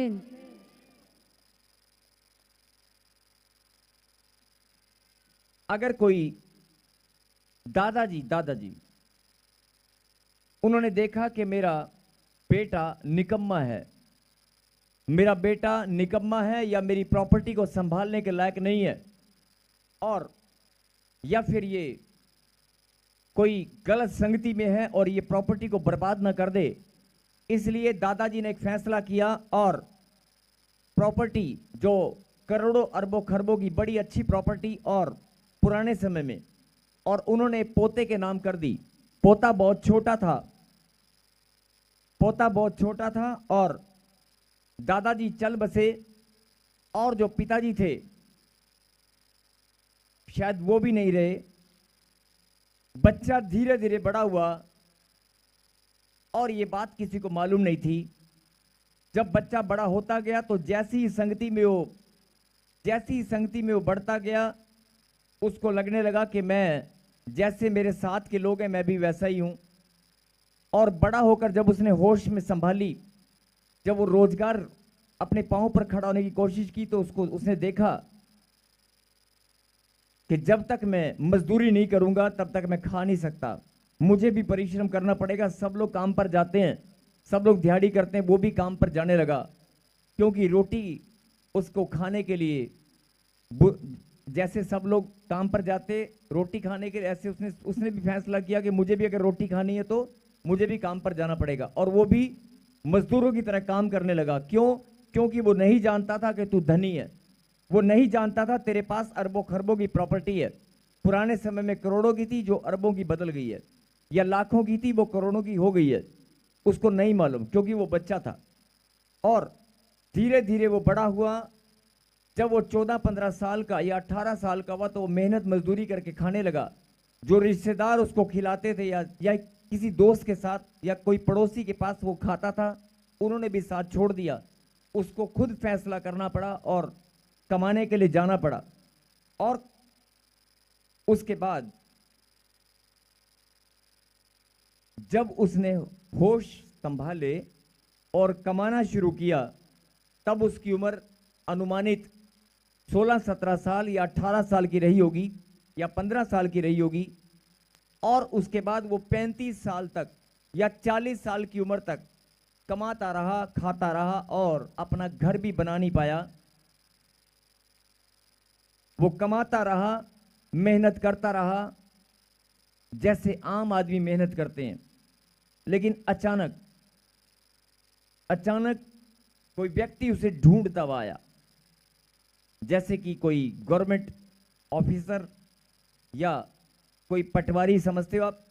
आमीन। अगर कोई दादाजी उन्होंने देखा कि मेरा बेटा निकम्मा है, मेरा बेटा निकम्मा है या मेरी प्रॉपर्टी को संभालने के लायक नहीं है, और या फिर ये कोई गलत संगति में है और ये प्रॉपर्टी को बर्बाद ना कर दे, इसलिए दादाजी ने एक फैसला किया और प्रॉपर्टी जो करोड़ों अरबों खरबों की बड़ी अच्छी प्रॉपर्टी और पुराने समय में, और उन्होंने पोते के नाम कर दी। पोता बहुत छोटा था और दादाजी चल बसे, और जो पिताजी थे शायद वो भी नहीं रहे। बच्चा धीरे धीरे बड़ा हुआ और ये बात किसी को मालूम नहीं थी। जब बच्चा बड़ा होता गया तो जैसी ही संगति में वो बढ़ता गया, उसको लगने लगा कि मैं जैसे मेरे साथ के लोग हैं मैं भी वैसा ही हूं। और बड़ा होकर जब उसने होश में संभाली, जब वो रोजगार अपने पांव पर खड़ा होने की कोशिश की, तो उसने देखा कि जब तक मैं मजदूरी नहीं करूंगा तब तक मैं खा नहीं सकता, मुझे भी परिश्रम करना पड़ेगा। सब लोग काम पर जाते हैं, सब लोग दिहाड़ी करते हैं, वो भी काम पर जाने लगा, क्योंकि रोटी उसको खाने के लिए, जैसे सब लोग काम पर जाते रोटी खाने के लिए, ऐसे उसने भी फैसला किया कि मुझे भी अगर रोटी खानी है तो मुझे भी काम पर जाना पड़ेगा, और वो भी मजदूरों की तरह काम करने लगा। क्यों? क्योंकि वो नहीं जानता था कि तू धनी है, वो नहीं जानता था तेरे पास अरबों खरबों की प्रॉपर्टी है। पुराने समय में करोड़ों की थी जो अरबों की बदल गई है, या लाखों की थी वो करोड़ों की हो गई है, उसको नहीं मालूम क्योंकि वो बच्चा था। और धीरे धीरे वो बड़ा हुआ। जब वो 14-15 साल का या 18 साल का हुआ तो वो मेहनत मजदूरी करके खाने लगा। जो रिश्तेदार उसको खिलाते थे या किसी दोस्त के साथ या कोई पड़ोसी के पास वो खाता था, उन्होंने भी साथ छोड़ दिया। उसको खुद फैसला करना पड़ा और कमाने के लिए जाना पड़ा। और उसके बाद जब उसने होश संभाले और कमाना शुरू किया, तब उसकी उम्र अनुमानित 16-17 साल या 18 साल की रही होगी या 15 साल की रही होगी। और उसके बाद वो 35 साल तक या 40 साल की उम्र तक कमाता रहा, खाता रहा और अपना घर भी बना नहीं पाया। वो कमाता रहा, मेहनत करता रहा जैसे आम आदमी मेहनत करते हैं। लेकिन अचानक कोई व्यक्ति उसे ढूंढता हुआ आया, जैसे कि कोई गवर्नमेंट ऑफिसर या कोई पटवारी, समझते हो आप,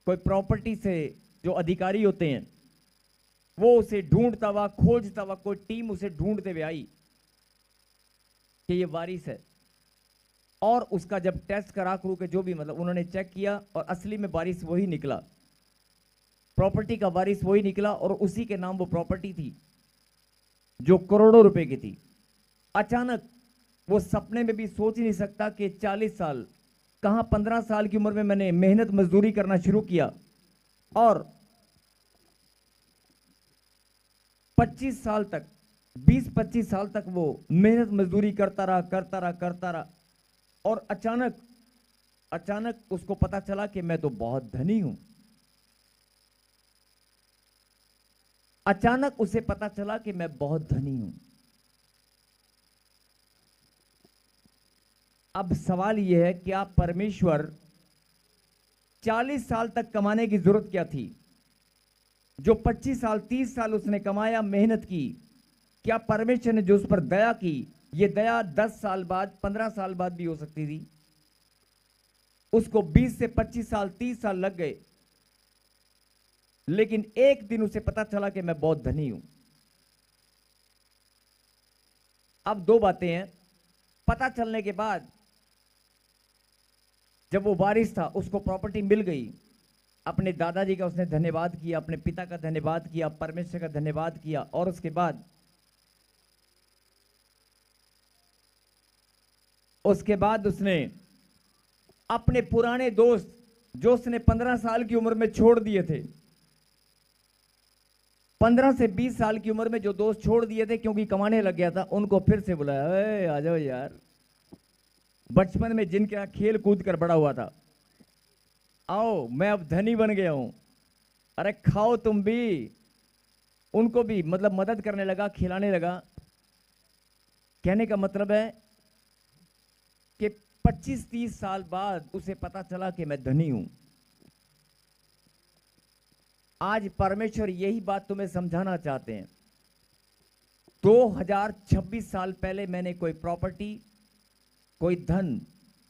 कोई प्रॉपर्टी से जो अधिकारी होते हैं, वो उसे ढूंढता हुआ, खोजता हुआ, कोई टीम उसे ढूंढते हुए आई कि ये वारिस है। और उसका जब टेस्ट करा करू के जो भी मतलब उन्होंने चेक किया, और असली में वारिस वही निकला, प्रॉपर्टी का वारिस वही निकला, और उसी के नाम वो प्रॉपर्टी थी जो करोड़ों रुपए की थी। अचानक वो सपने में भी सोच ही नहीं सकता कि 40 साल कहां, 15 साल की उम्र में मैंने मेहनत मजदूरी करना शुरू किया और 25 साल तक, 20-25 साल तक वो मेहनत मजदूरी करता रहा। और अचानक उसको पता चला कि मैं तो बहुत धनी हूं। अचानक उसे पता चला कि मैं बहुत धनी हूं। अब सवाल यह है, क्या परमेश्वर 40 साल तक कमाने की जरूरत क्या थी? जो 25 साल 30 साल उसने कमाया, मेहनत की, क्या परमेश्वर ने जो उस पर दया की, ये दया 10 साल बाद, 15 साल बाद भी हो सकती थी? उसको 20 से 25 साल 30 साल लग गए, लेकिन एक दिन उसे पता चला कि मैं बहुत धनी हूं। अब दो बातें हैं। पता चलने के बाद जब वो वारिस था, उसको प्रॉपर्टी मिल गई, अपने दादाजी का उसने धन्यवाद किया, अपने पिता का धन्यवाद किया, परमेश्वर का धन्यवाद किया। और उसके बाद उसने अपने पुराने दोस्त जो उसने 15 साल की उम्र में छोड़ दिए थे, 15 से 20 साल की उम्र में जो दोस्त छोड़ दिए थे क्योंकि कमाने लग गया था, उनको फिर से बुलाया, ए आ जाओ यार, बचपन में जिनके यहाँ खेल कूद कर बड़ा हुआ था, आओ मैं अब धनी बन गया हूं, अरे खाओ तुम भी। उनको भी मतलब मदद करने लगा, खिलाने लगा। कहने का मतलब है कि 25-30 साल बाद उसे पता चला कि मैं धनी हूं। आज परमेश्वर यही बात तुम्हें समझाना चाहते हैं। 2026 साल पहले मैंने कोई प्रॉपर्टी, कोई धन,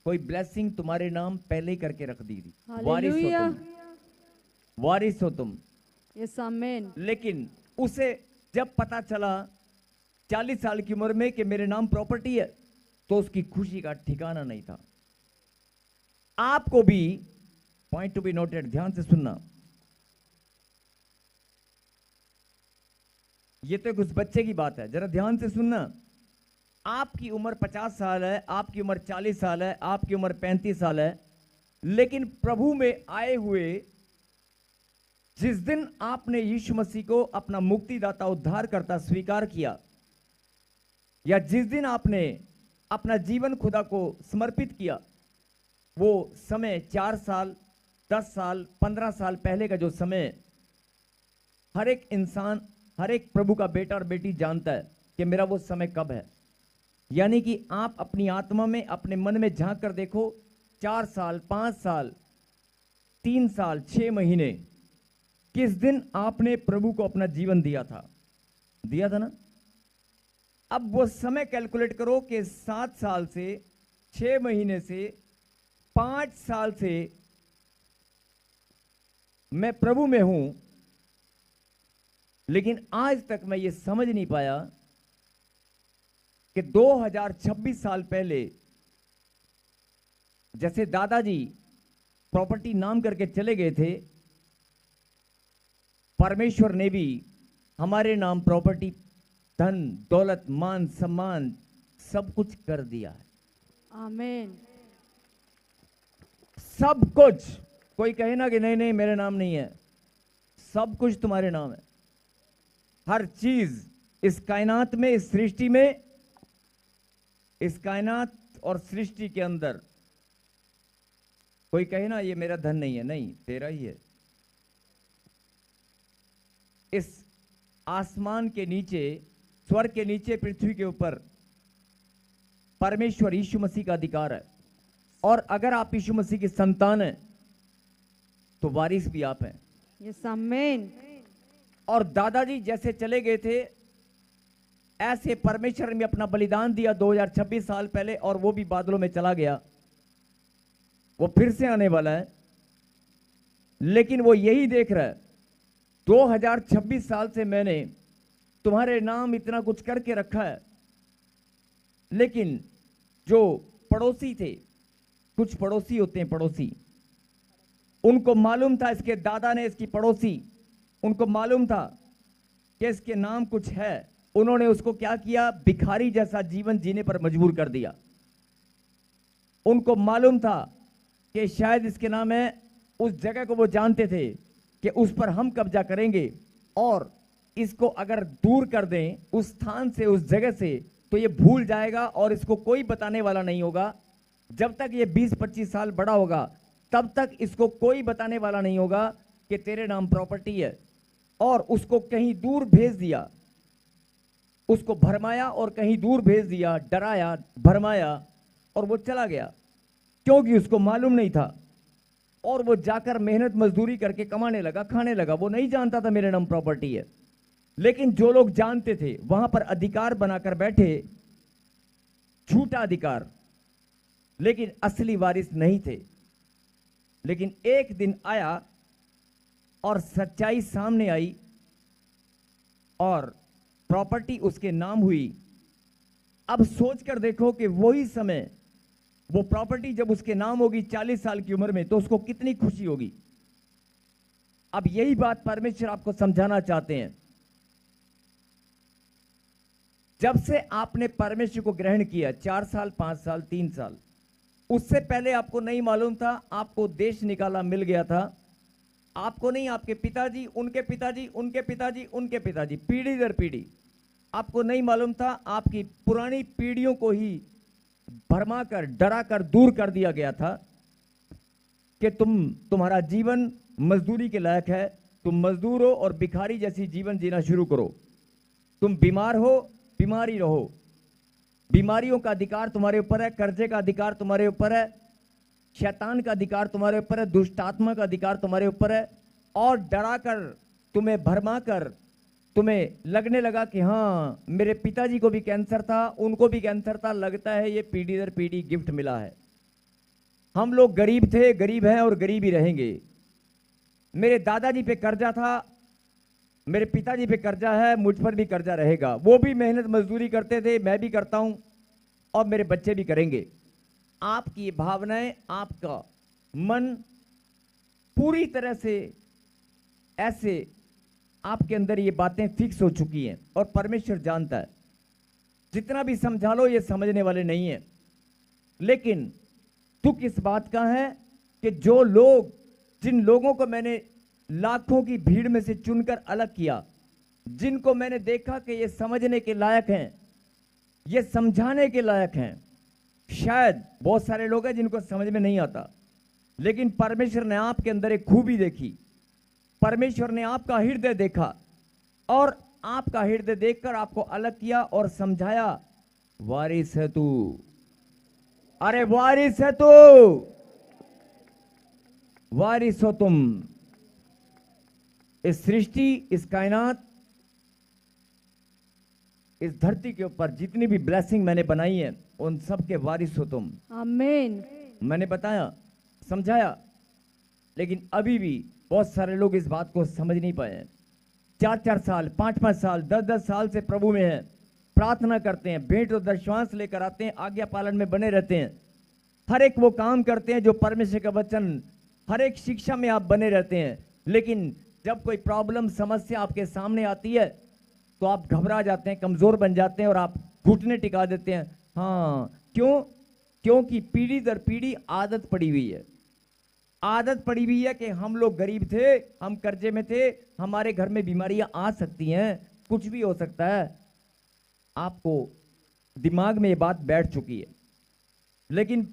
कोई ब्लेसिंग तुम्हारे नाम पहले ही करके रख दी थी। वारिस हो तुम, वारिस हो तुम। यस आमीन। लेकिन उसे जब पता चला 40 साल की उम्र में कि मेरे नाम प्रॉपर्टी है, तो उसकी खुशी का ठिकाना नहीं था। आपको भी, पॉइंट टू बी नोटेड, ध्यान से सुनना, ये तो कुछ बच्चे की बात है, जरा ध्यान से सुनना। आपकी उम्र 50 साल है, आपकी उम्र 40 साल है, आपकी उम्र 35 साल है, लेकिन प्रभु में आए हुए जिस दिन आपने यीशु मसीह को अपना मुक्तिदाता, उद्धारकर्ता स्वीकार किया, या जिस दिन आपने अपना जीवन खुदा को समर्पित किया, वो समय 4 साल, 10 साल, 15 साल पहले का जो समय, हर एक इंसान, हर एक प्रभु का बेटा और बेटी जानता है कि मेरा वो समय कब है। यानी कि आप अपनी आत्मा में, अपने मन में झांक कर देखो, 4 साल, 5 साल, 3 साल, 6 महीने, किस दिन आपने प्रभु को अपना जीवन दिया था? दिया था ना? अब वो समय कैलकुलेट करो कि 7 साल से, 6 महीने से, 5 साल से मैं प्रभु में हूं, लेकिन आज तक मैं ये समझ नहीं पाया कि 2026 साल पहले जैसे दादाजी प्रॉपर्टी नाम करके चले गए थे, परमेश्वर ने भी हमारे नाम प्रॉपर्टी, धन, दौलत, मान, सम्मान सब कुछ कर दिया है। आमीन। सब कुछ। कोई कहे ना कि नहीं नहीं मेरे नाम नहीं है, सब कुछ तुम्हारे नाम है। हर चीज इस कायनात में, इस सृष्टि में, इस कायनात और सृष्टि के अंदर, कोई कहे ना ये मेरा धन नहीं है, नहीं, तेरा ही है। इस आसमान के नीचे, स्वर्ग के नीचे, पृथ्वी के ऊपर परमेश्वर यीशु मसीह का अधिकार है। और अगर आप यीशु मसीह की संतान हैं तो वारिस भी आप हैं। यस आमीन। और दादाजी जैसे चले गए थे, ऐसे परमेश्वर ने अपना बलिदान दिया 2026 साल पहले, और वो भी बादलों में चला गया। वो फिर से आने वाला है, लेकिन वो यही देख रहा है, 2026 साल से मैंने तुम्हारे नाम इतना कुछ करके रखा है। लेकिन जो पड़ोसी थे, कुछ पड़ोसी होते हैं, पड़ोसी, उनको मालूम था इसके दादा ने, इसकी पड़ोसी, उनको मालूम था कि इसके नाम कुछ है। उन्होंने उसको क्या किया? भिखारी जैसा जीवन जीने पर मजबूर कर दिया। उनको मालूम था कि शायद इसके नाम है, उस जगह को वो जानते थे कि उस पर हम कब्जा करेंगे, और इसको अगर दूर कर दें उस स्थान से, उस जगह से, तो ये भूल जाएगा और इसको कोई बताने वाला नहीं होगा। जब तक ये 20-25 साल बड़ा होगा, तब तक इसको कोई बताने वाला नहीं होगा कि तेरे नाम प्रॉपर्टी है। और उसको कहीं दूर भेज दिया, उसको भरमाया और कहीं दूर भेज दिया, डराया, भरमाया, और वो चला गया, क्योंकि उसको मालूम नहीं था। और वो जाकर मेहनत मजदूरी करके कमाने लगा, खाने लगा। वो नहीं जानता था मेरे नाम प्रॉपर्टी है। लेकिन जो लोग जानते थे वहां पर अधिकार बनाकर बैठे, झूठा अधिकार, लेकिन असली वारिस नहीं थे। लेकिन एक दिन आया और सच्चाई सामने आई और प्रॉपर्टी उसके नाम हुई। अब सोचकर देखो कि वही समय, वो प्रॉपर्टी जब उसके नाम होगी 40 साल की उम्र में, तो उसको कितनी खुशी होगी। अब यही बात परमेश्वर आपको समझाना चाहते हैं। जब से आपने परमेश्वर को ग्रहण किया, 4 साल, 5 साल, 3 साल, उससे पहले आपको नहीं मालूम था, आपको देश निकाला मिल गया था, आपको नहीं, आपके पिताजी, उनके पिताजी, उनके पिताजी, उनके पिताजी, पीढ़ी दर पीढ़ी। आपको नहीं मालूम था, आपकी पुरानी पीढ़ियों को ही भरमा कर, डरा कर, दूर कर दिया गया था कि तुम्हारा जीवन मजदूरी के लायक है, तुम मजदूर हो और भिखारी जैसी जीवन जीना शुरू करो। तुम बीमार हो, बीमारी रहो। बीमारियों का अधिकार तुम्हारे ऊपर है, कर्जे का अधिकार तुम्हारे ऊपर है, शैतान का अधिकार तुम्हारे ऊपर है, दुष्टात्मा का अधिकार तुम्हारे ऊपर है। और डरा कर, तुम्हें भरमा कर, तुम्हें लगने लगा कि हाँ मेरे पिताजी को भी कैंसर था, उनको भी कैंसर था, लगता है ये पीढ़ी दर पीढ़ी गिफ्ट मिला है। हम लोग गरीब थे, गरीब हैं और गरीब ही रहेंगे। मेरे दादाजी पे कर्जा था, मेरे पिताजी पे कर्जा है, मुझ पर भी कर्जा रहेगा। वो भी मेहनत मजदूरी करते थे, मैं भी करता हूं और मेरे बच्चे भी करेंगे। आपकी ये भावनाएं, आपका मन पूरी तरह से ऐसे आपके अंदर ये बातें फिक्स हो चुकी हैं और परमेश्वर जानता है। जितना भी समझा लो ये समझने वाले नहीं है। लेकिन दुख इस बात का है कि जो लोग, जिन लोगों को मैंने लाखों की भीड़ में से चुनकर अलग किया, जिनको मैंने देखा कि ये समझने के लायक हैं, ये समझाने के लायक हैं। शायद बहुत सारे लोग हैं जिनको समझ में नहीं आता, लेकिन परमेश्वर ने आपके अंदर एक खूबी देखी, परमेश्वर ने आपका हृदय देखा और आपका हृदय देखकर आपको अलग किया और समझाया, वारिस है तू, अरे वारिस है तू, वारिस हो तुम। इस सृष्टि, इस कायनात, इस धरती के ऊपर जितनी भी ब्लेसिंग मैंने बनाई है, उन सब के वारिस हो तुम। आमीन। मैंने बताया, समझाया, लेकिन अभी भी बहुत सारे लोग इस बात को समझ नहीं पाए। 4-4 साल, 5-5 साल, 10-10 साल से प्रभु में हैं, प्रार्थना करते हैं, भेंट और दशवांश लेकर आते हैं, आज्ञा पालन में बने रहते हैं, हर एक वो काम करते हैं जो परमेश्वर का वचन, हर एक शिक्षा में आप बने रहते हैं। लेकिन जब कोई प्रॉब्लम, समस्या आपके सामने आती है तो आप घबरा जाते हैं, कमजोर बन जाते हैं और आप घुटने टिका देते हैं। हाँ, क्यों? क्योंकि पीढ़ी दर पीढ़ी आदत पड़ी हुई है। आदत पड़ी हुई है कि हम लोग गरीब थे, हम कर्जे में थे, हमारे घर में बीमारियां आ सकती हैं, कुछ भी हो सकता है। आपको दिमाग में ये बात बैठ चुकी है। लेकिन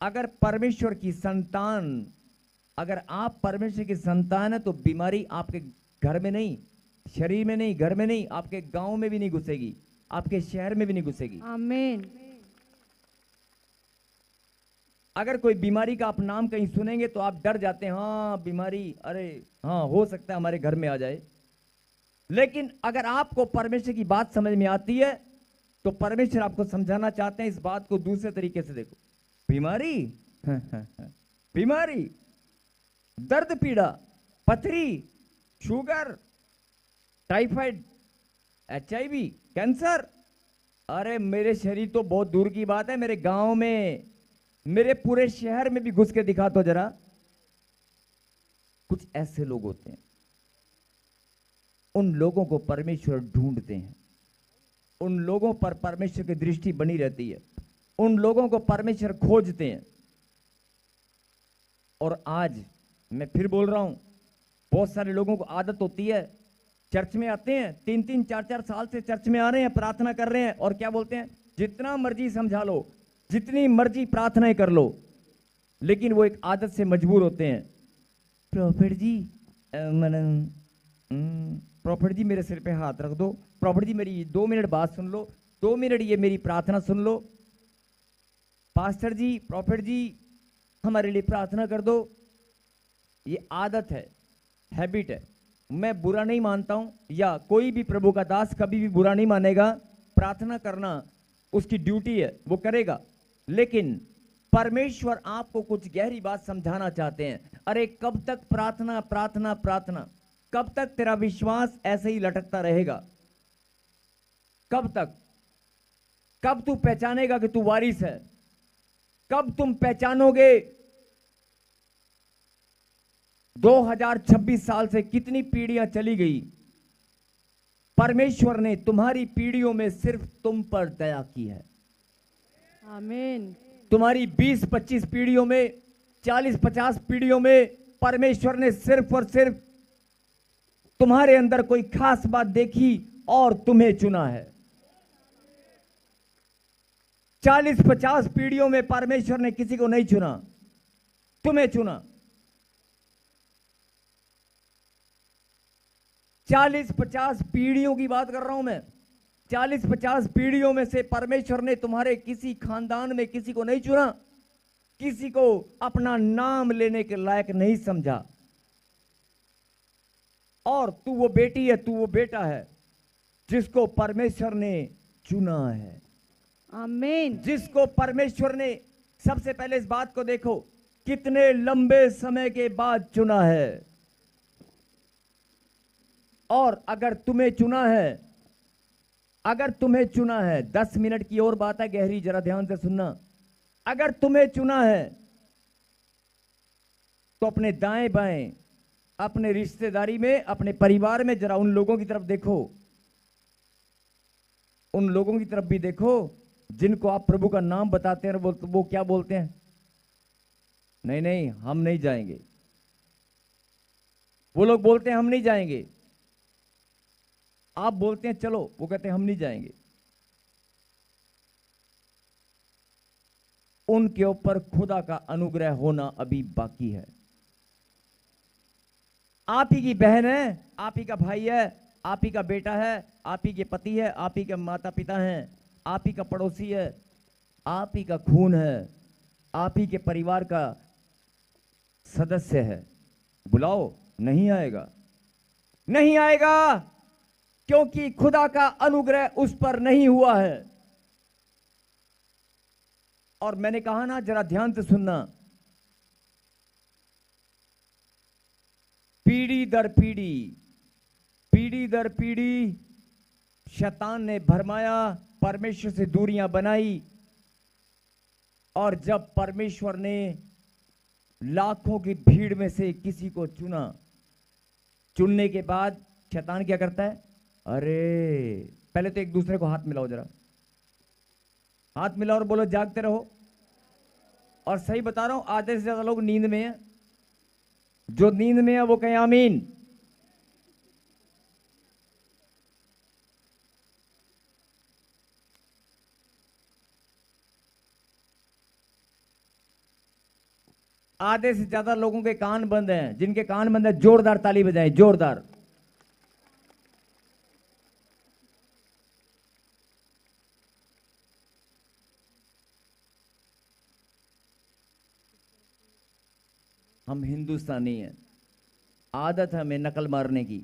अगर परमेश्वर की संतान, अगर आप परमेश्वर की संतान है तो बीमारी आपके घर में नहीं, शरीर में नहीं, घर में नहीं, आपके गांव में भी नहीं घुसेगी, आपके शहर में भी नहीं घुसेगी। आमीन। अगर कोई बीमारी का आप नाम कहीं सुनेंगे तो आप डर जाते हैं, हाँ बीमारी, अरे हाँ हो सकता है हमारे घर में आ जाए। लेकिन अगर आपको परमेश्वर की बात समझ में आती है तो परमेश्वर आपको समझाना चाहते हैं इस बात को दूसरे तरीके से देखो। बीमारी बीमारी, दर्द पीड़ा, पथरी, शुगर, टाइफाइड, HIV, कैंसर, अरे मेरे शरीर तो बहुत दूर की बात है, मेरे गांव में, मेरे पूरे शहर में भी घुस के दिखा तो जरा। कुछ ऐसे लोग होते हैं, उन लोगों को परमेश्वर ढूंढते हैं, उन लोगों पर परमेश्वर की दृष्टि बनी रहती है, उन लोगों को परमेश्वर खोजते हैं। और आज मैं फिर बोल रहा हूं, बहुत सारे लोगों को आदत होती है, चर्च में आते हैं, 3-3, 4-4 साल से चर्च में आ रहे हैं, प्रार्थना कर रहे हैं, और क्या बोलते हैं, जितना मर्जी समझा लो, जितनी मर्जी प्रार्थनाएं कर लो, लेकिन वो एक आदत से मजबूर होते हैं। प्रॉफिट जी, प्रॉफिट जी मेरे सिर पे हाथ रख दो, प्रॉफिट जी मेरी 2 मिनट बात सुन लो, 2 मिनट ये मेरी प्रार्थना सुन लो, पास्टर जी, प्रॉफिट जी हमारे लिए प्रार्थना कर दो। ये आदत है, हैबिट है। मैं बुरा नहीं मानता हूं, या कोई भी प्रभु का दास कभी भी बुरा नहीं मानेगा, प्रार्थना करना उसकी ड्यूटी है, वो करेगा। लेकिन परमेश्वर आपको कुछ गहरी बात समझाना चाहते हैं। अरे कब तक प्रार्थना प्रार्थना प्रार्थना, कब तक तेरा विश्वास ऐसे ही लटकता रहेगा? कब तक? कब तू पहचानेगा कि तू वारिस है? कब तुम पहचानोगे? 2026 साल से कितनी पीढ़ियां चली गई, परमेश्वर ने तुम्हारी पीढ़ियों में सिर्फ तुम पर दया की है। आमीन। तुम्हारी 20-25 पीढ़ियों में, 40-50 पीढ़ियों में परमेश्वर ने सिर्फ और सिर्फ तुम्हारे अंदर कोई खास बात देखी और तुम्हें चुना है। 40-50 पीढ़ियों में परमेश्वर ने किसी को नहीं चुना, तुम्हें चुना। 40-50 पीढ़ियों की बात कर रहा हूं मैं। 40-50 पीढ़ियों में से परमेश्वर ने तुम्हारे किसी खानदान में किसी को नहीं चुना, किसी को अपना नाम लेने के लायक नहीं समझा। और तू वो बेटी है, तू वो बेटा है जिसको परमेश्वर ने चुना है। आमीन। जिसको परमेश्वर ने, सबसे पहले इस बात को देखो, कितने लंबे समय के बाद चुना है। और अगर तुम्हें चुना है, अगर तुम्हें चुना है, 10 मिनट की और बात है गहरी, जरा ध्यान से सुनना। अगर तुम्हें चुना है तो अपने दाएं बाएं, अपने रिश्तेदारी में, अपने परिवार में जरा उन लोगों की तरफ देखो, उन लोगों की तरफ भी देखो जिनको आप प्रभु का नाम बताते हैं। वो क्या बोलते हैं? नहीं नहीं, हम नहीं जाएंगे। वो लोग बोलते हैं हम नहीं जाएंगे। आप बोलते हैं चलो, वो कहते हैं हम नहीं जाएंगे। उनके ऊपर खुदा का अनुग्रह होना अभी बाकी है। आप ही की बहन है, आप ही का भाई है, आप ही का बेटा है, आप ही के पति है, आप ही के माता पिता हैं, आप ही का पड़ोसी है, आप ही का खून है, आप ही के परिवार का सदस्य है। बुलाओ, नहीं आएगा, नहीं आएगा, क्योंकि खुदा का अनुग्रह उस पर नहीं हुआ है। और मैंने कहा ना, जरा ध्यान से सुनना, पीढ़ी दर पीढ़ी, पीढ़ी दर पीढ़ी शैतान ने भरमाया, परमेश्वर से दूरियां बनाई। और जब परमेश्वर ने लाखों की भीड़ में से किसी को चुना, चुनने के बाद शैतान क्या करता है? अरे पहले तो एक दूसरे को हाथ मिलाओ, जरा हाथ मिलाओ और बोलो जागते रहो। और सही बता रहा हूं, आधे से ज्यादा लोग नींद में हैं। जो नींद में है वो कहे आमीन। आधे से ज्यादा लोगों के कान बंद हैं। जिनके कान बंद है जोरदार ताली बजाएं, जोरदार। हम हिंदुस्तानी हैं, आदत है हमें नकल मारने की।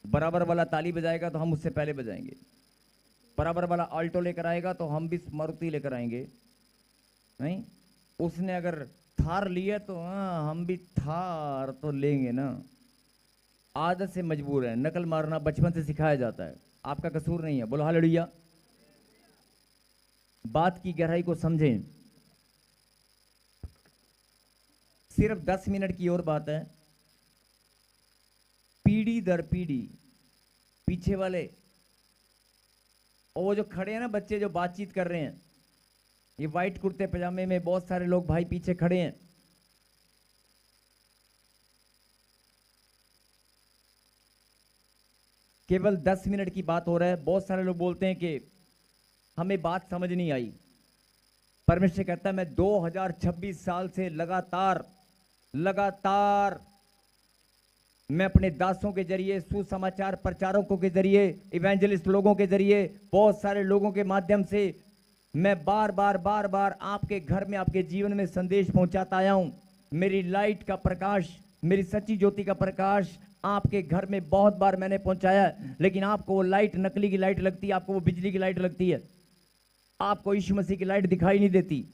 बराबर वाला ताली बजाएगा तो हम उससे पहले बजाएंगे, बराबर वाला आल्टो लेकर आएगा तो हम भी मारुति लेकर आएंगे। नहीं, उसने अगर थार लिया तो हाँ हम भी थार तो लेंगे ना। आदत से मजबूर है, नकल मारना बचपन से सिखाया जाता है। आपका कसूर नहीं है, बोलो हालेलुया। बात की गहराई को समझें। सिर्फ 10 मिनट की और बात है। पीढ़ी दर पीढ़ी पीछे वाले, और वो जो खड़े हैं ना बच्चे जो बातचीत कर रहे हैं, ये वाइट कुर्ते पजामे में बहुत सारे लोग भाई पीछे खड़े हैं। केवल 10 मिनट की बात हो रहा है। बहुत सारे लोग बोलते हैं कि हमें बात समझ नहीं आई। परमेश्वर कहता है मैं 2026 साल से लगातार मैं अपने दासों के जरिए, सुसमाचार प्रचारकों के जरिए, इवेंजलिस्ट लोगों के जरिए, बहुत सारे लोगों के माध्यम से मैं बार बार आपके घर में, आपके जीवन में संदेश पहुंचाता आया हूं। मेरी लाइट का प्रकाश, मेरी सच्ची ज्योति का प्रकाश आपके घर में बहुत बार मैंने पहुंचाया है। लेकिन आपको वो लाइट नकली की लाइट लगती है, आपको वो बिजली की लाइट लगती है, आपको यीशु मसीह की लाइट दिखाई नहीं देती।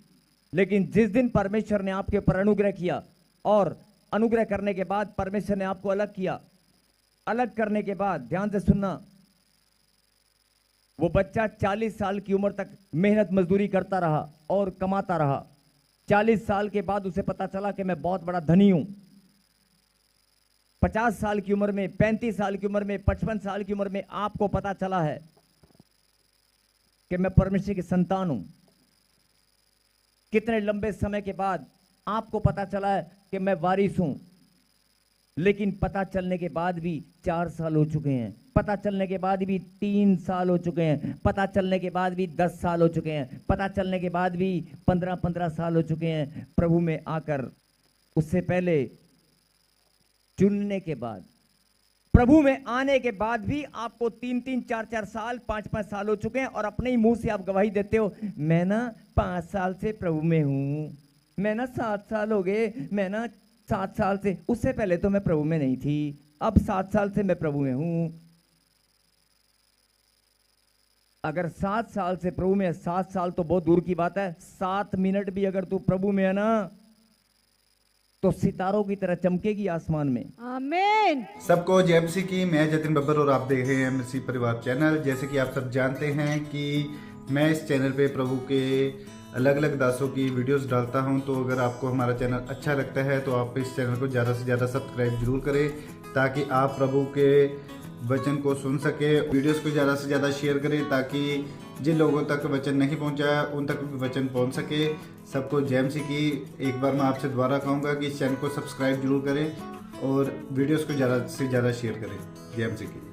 लेकिन जिस दिन परमेश्वर ने आपके ऊपर अनुग्रह किया, और अनुग्रह करने के बाद परमेश्वर ने आपको अलग किया, अलग करने के बाद ध्यान से सुनना, वो बच्चा 40 साल की उम्र तक मेहनत मजदूरी करता रहा और कमाता रहा। 40 साल के बाद उसे पता चला कि मैं बहुत बड़ा धनी हूं। 50 साल की उम्र में, 35 साल की उम्र में, 55 साल की उम्र में आपको पता चला है कि मैं परमेश्वर की संतान हूं। कितने लंबे समय के बाद आपको पता चला है कि मैं वारिस हूं। लेकिन पता चलने के बाद भी 4 साल हो चुके हैं, पता चलने के बाद भी 3 साल हो चुके हैं, पता चलने के बाद भी 10 साल हो चुके हैं, पता चलने के बाद भी 15-15 साल हो चुके हैं प्रभु में आकर। उससे पहले चुनने के बाद, प्रभु में आने के बाद भी आपको 3-3, 4-4 साल, 5-5 साल हो चुके हैं और अपने ही मुंह से आप गवाही देते हो, मैं ना 5 साल से प्रभु में हूं, मैं ना 7 साल हो गए, मैं ना 7 साल से, उससे पहले तो मैं प्रभु में नहीं थी, अब 7 साल से मैं प्रभु में हूं। अगर 7 साल से प्रभु में, 7 साल तो बहुत दूर की बात है, 7 मिनट भी अगर तू प्रभु में है ना, तो सितारों की तरह चमकेगी आसमान में। आमीन। सबको जय मसीह की। मैं जतिन बब्बर और आप देख रहे हैं मसीह परिवार चैनल। जैसे कि आप सब जानते हैं कि मैं इस चैनल पे प्रभु के अलग अलग दासों की वीडियोस डालता हूं, तो अगर आपको हमारा चैनल अच्छा लगता है तो आप इस चैनल को ज़्यादा से ज़्यादा सब्सक्राइब जरूर करें, ताकि आप प्रभु के वचन को सुन सके। वीडियोस को ज़्यादा से ज़्यादा शेयर करें, ताकि जिन लोगों तक वचन नहीं पहुंचा उन तक भी वचन पहुंच सके। सबको जय मसीह की। एक बार मैं आपसे दोबारा कहूँगा कि इस चैनल को सब्सक्राइब जरूर करें और वीडियोस को ज़्यादा से ज़्यादा शेयर करें। जय मसीह की।